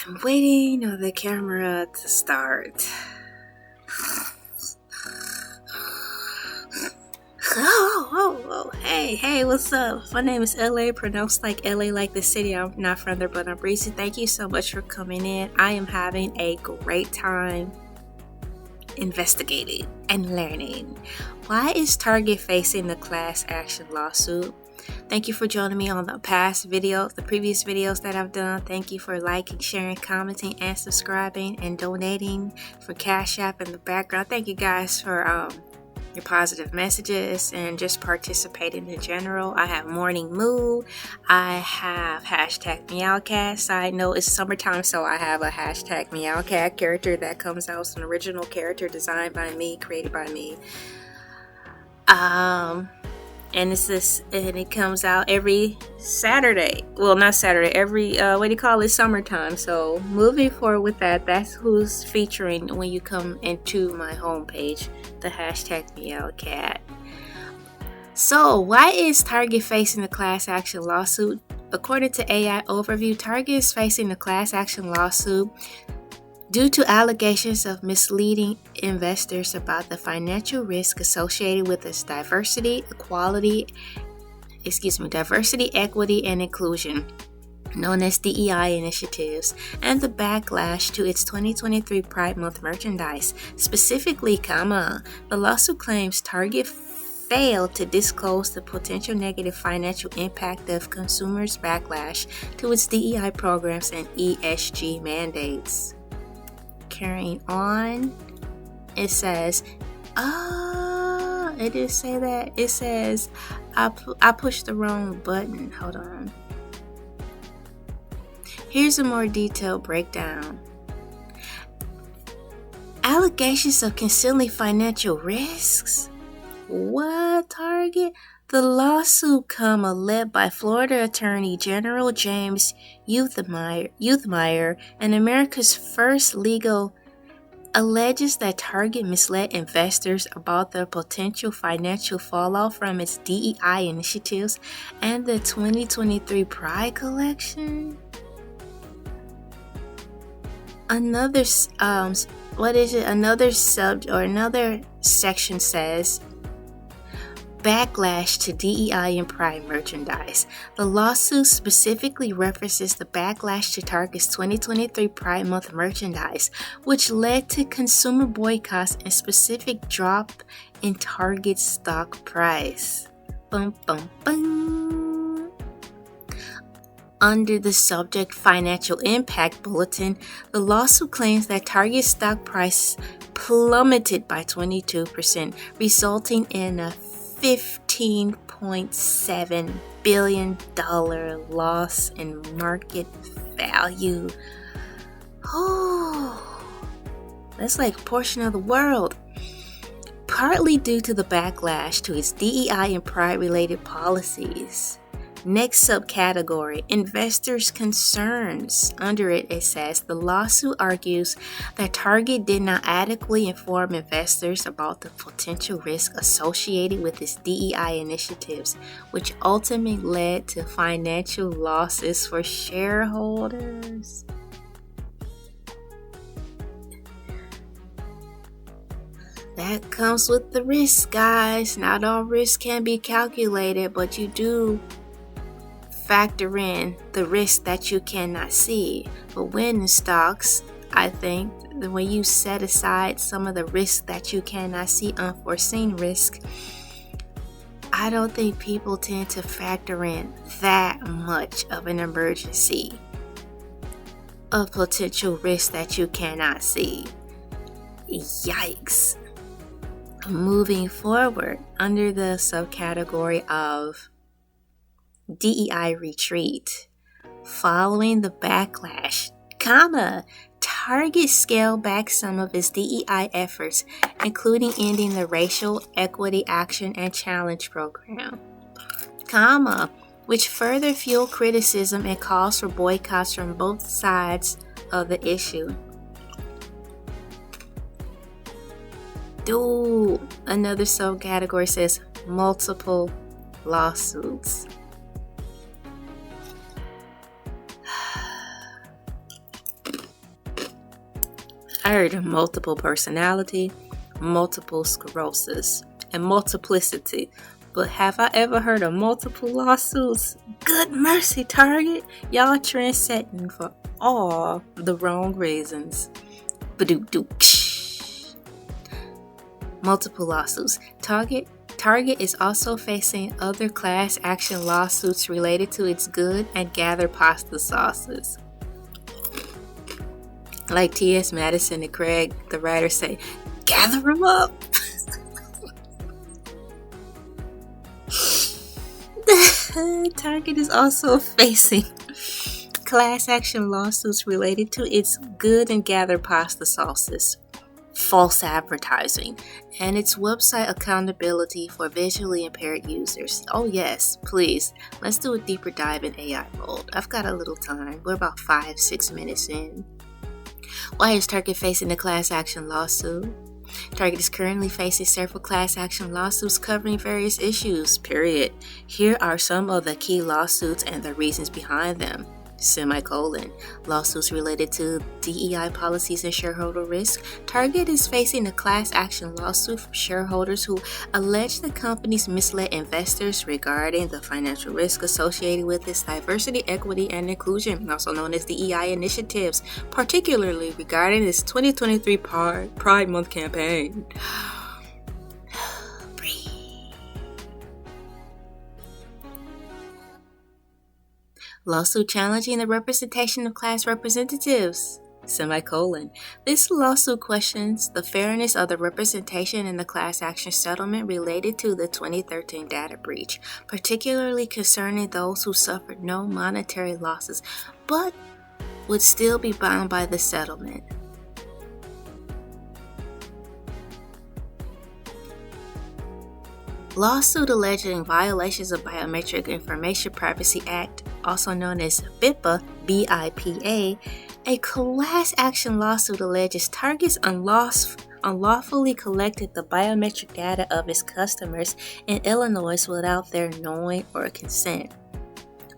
I'm waiting on the camera to start. Hey, what's up? My name is LA, pronounced like LA like the city. I'm not from there, but I'm breezy. Thank you so much for coming in. I am having a great time investigating and learning. Why is Target facing the class action lawsuit? Thank you for joining me on the previous videos that I've done. Thank you for liking, sharing, commenting, and subscribing, and donating for Cash App in the background. Thank you guys for your positive messages and just participating in general. I have Morning Mood. I have hashtag Meowcat. Side note, it's summertime, so I have a hashtag Meowcat character that comes out. It's an original character designed by me, created by me. And it comes out every Saturday. Well, not Saturday, every summertime. So moving forward with that, that's who's featuring when you come into my homepage, the hashtag Meowcat. So why is Target facing the class action lawsuit? According to AI Overview, Target is facing the class action lawsuit due to allegations of misleading investors about the financial risk associated with its diversity, equity, and inclusion, known as DEI initiatives, and the backlash to its 2023 Pride Month merchandise. Specifically, the lawsuit claims Target failed to disclose the potential negative financial impact of consumers' backlash to its DEI programs and ESG mandates. Carrying on, it says, it didn't say that. It says, I pushed the wrong button. Hold on. Here's a more detailed breakdown. Allegations of concealing financial risks? What, Target? The lawsuit, led by Florida Attorney General James Youthmeyer and America's first legal, alleges that Target misled investors about the potential financial fallout from its DEI initiatives and the 2023 Pride collection. Another section says, backlash to DEI and Pride merchandise. The lawsuit specifically references the backlash to Target's 2023 Pride Month merchandise, which led to consumer boycotts and specific drop in Target's stock price. Under the subject Financial Impact Bulletin, the lawsuit claims that Target's stock price plummeted by 22%, resulting in a $15.7 billion loss in market value. Oh, that's like a portion of the world. Partly due to the backlash to its DEI and Pride-related policies. Next subcategory, investors' concerns. Under it says, the lawsuit argues that Target did not adequately inform investors about the potential risk associated with its DEI initiatives, which ultimately led to financial losses for shareholders. That comes with the risk, guys. Not all risk can be calculated, but you do factor in the risk that you cannot see. But when in stocks, I think that when you set aside some of the risks that you cannot see, unforeseen risk, I don't think people tend to factor in that much of an emergency of potential risk that you cannot see. Yikes. Moving forward, under the subcategory of DEI retreat. Following the backlash, Target scaled back some of its DEI efforts, including ending the Racial Equity Action and Challenge program, which further fueled criticism and calls for boycotts from both sides of the issue. Another subcategory says multiple lawsuits. I heard of multiple personality, multiple sclerosis, and multiplicity. But have I ever heard of multiple lawsuits? Good mercy, Target. Y'all trendsetting for all the wrong reasons. Multiple lawsuits. Target is also facing other class action lawsuits related to its good and gather pasta sauces. Like T.S. Madison and Craig, the writers say, gather them up. Target is also facing class action lawsuits related to its good and gather pasta sauces, false advertising, and its website accountability for visually impaired users. Oh yes, please, let's do a deeper dive in AI mode. I've got a little time. We're about 5-6 minutes in. Why is Target facing a class action lawsuit? Target is currently facing several class action lawsuits covering various issues, period. Here are some of the key lawsuits and the reasons behind them. Lawsuits related to DEI policies and shareholder risk. Target is facing a class action lawsuit from shareholders who allege the companies misled investors regarding the financial risk associated with its diversity, equity, and inclusion, also known as DEI initiatives, particularly regarding its 2023 Pride Month campaign. Lawsuit challenging the representation of class representatives. This lawsuit questions the fairness of the representation in the class action settlement related to the 2013 data breach, particularly concerning those who suffered no monetary losses but would still be bound by the settlement. Lawsuit alleging violations of Biometric Information Privacy Act, also known as BIPA, BIPA. A class action lawsuit alleges Target's unlawfully collected the biometric data of its customers in Illinois without their knowing or consent,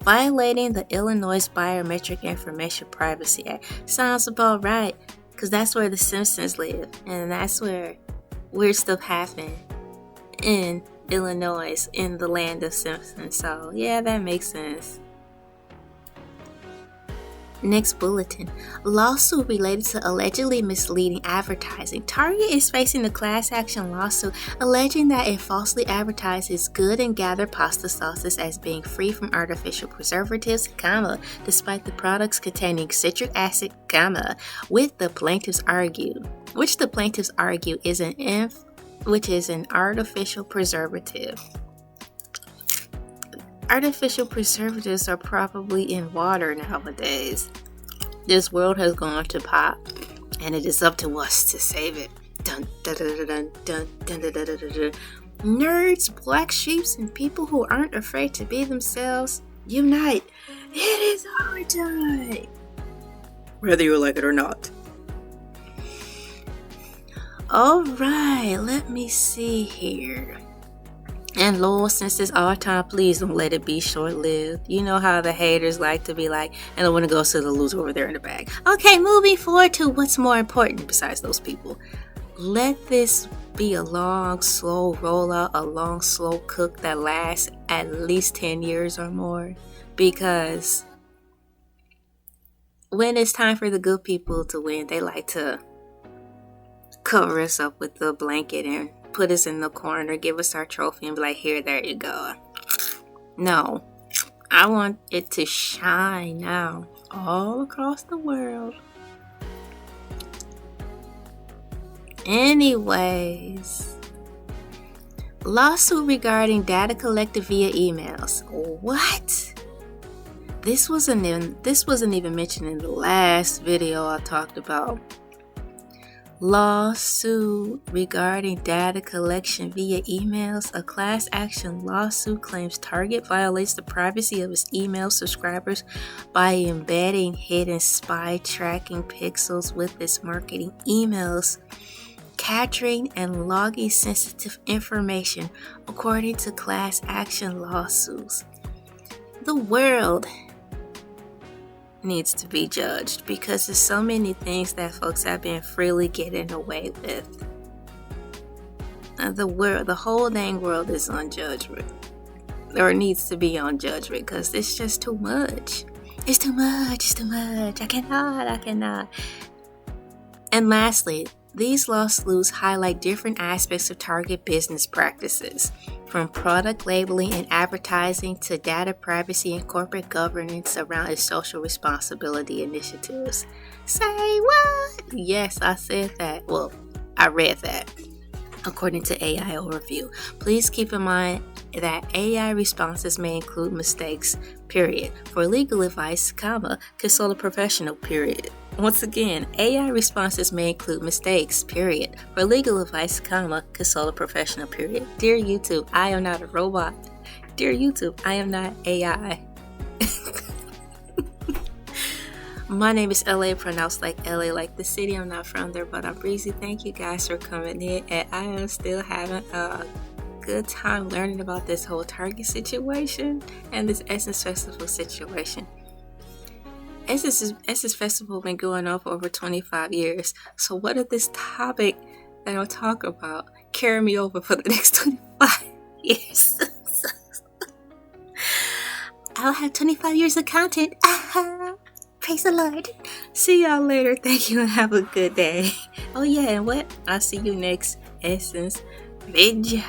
violating the Illinois Biometric Information Privacy Act. Sounds about right, because that's where the Simpsons live, and that's where weird stuff happened in Illinois, in the land of Simpsons. So yeah, that makes sense. Next bulletin. Lawsuit related to allegedly misleading advertising. Target is facing a class action lawsuit alleging that it falsely advertises good and gather pasta sauces as being free from artificial preservatives, despite the products containing citric acid, which the plaintiffs argue which is an artificial preservative. Artificial preservatives are probably in water nowadays. This world has gone to pop, and it is up to us to save it. Dun, dun, dun, dun, dun, dun, dun, dun, dun, dun. Nerds, black sheeps, and people who aren't afraid to be themselves, unite. It is our time, whether you like it or not. Alright, let me see here. And Lord, since it's our time, please don't let it be short-lived. You know how the haters like to be like, and I want to go to the loser over there in the back. Okay, moving forward to what's more important besides those people. Let this be a long, slow rollout, a long, slow cook that lasts at least 10 years or more. Because when it's time for the good people to win, they like to cover us up with the blanket and put us in the corner, give us our trophy and be like, here, there you go. No, I want it to shine now all across the world. Anyways, lawsuit regarding data collected via emails. What? This wasn't even mentioned in the last video I talked about. Lawsuit regarding data collection via emails. A class action lawsuit claims Target violates the privacy of its email subscribers by embedding hidden spy tracking pixels with its marketing emails, capturing and logging sensitive information, according to class action lawsuits. The world needs to be judged because there's so many things that folks have been freely getting away with. The whole dang world is on judgment, or needs to be on judgment, because it's just too much. It's too much. I cannot. And lastly, these lawsuits highlight different aspects of Target business practices, from product labeling and advertising to data privacy and corporate governance around its social responsibility initiatives. Say what? Yes, I said that. Well, I read that. According to AI Overview, please keep in mind that AI responses may include mistakes, period. For legal advice, consult a professional, period. Once again, AI responses may include mistakes, period. For legal advice, consult a professional, period. Dear YouTube, I am not a robot. Dear YouTube, I am not AI. My name is Elay, pronounced like LA, like the city. I'm not from there, but I'm breezy. Thank you guys for coming in, and I am still having a good time learning about this whole Target situation and this Essence Festival situation. Essence Festival been going on for over 25 years. So what if this topic that I'll talk about carry me over for the next 25 years? I'll have 25 years of content. Praise the Lord. See y'all later. Thank you and have a good day. Oh yeah, and what? I'll see you next Essence video.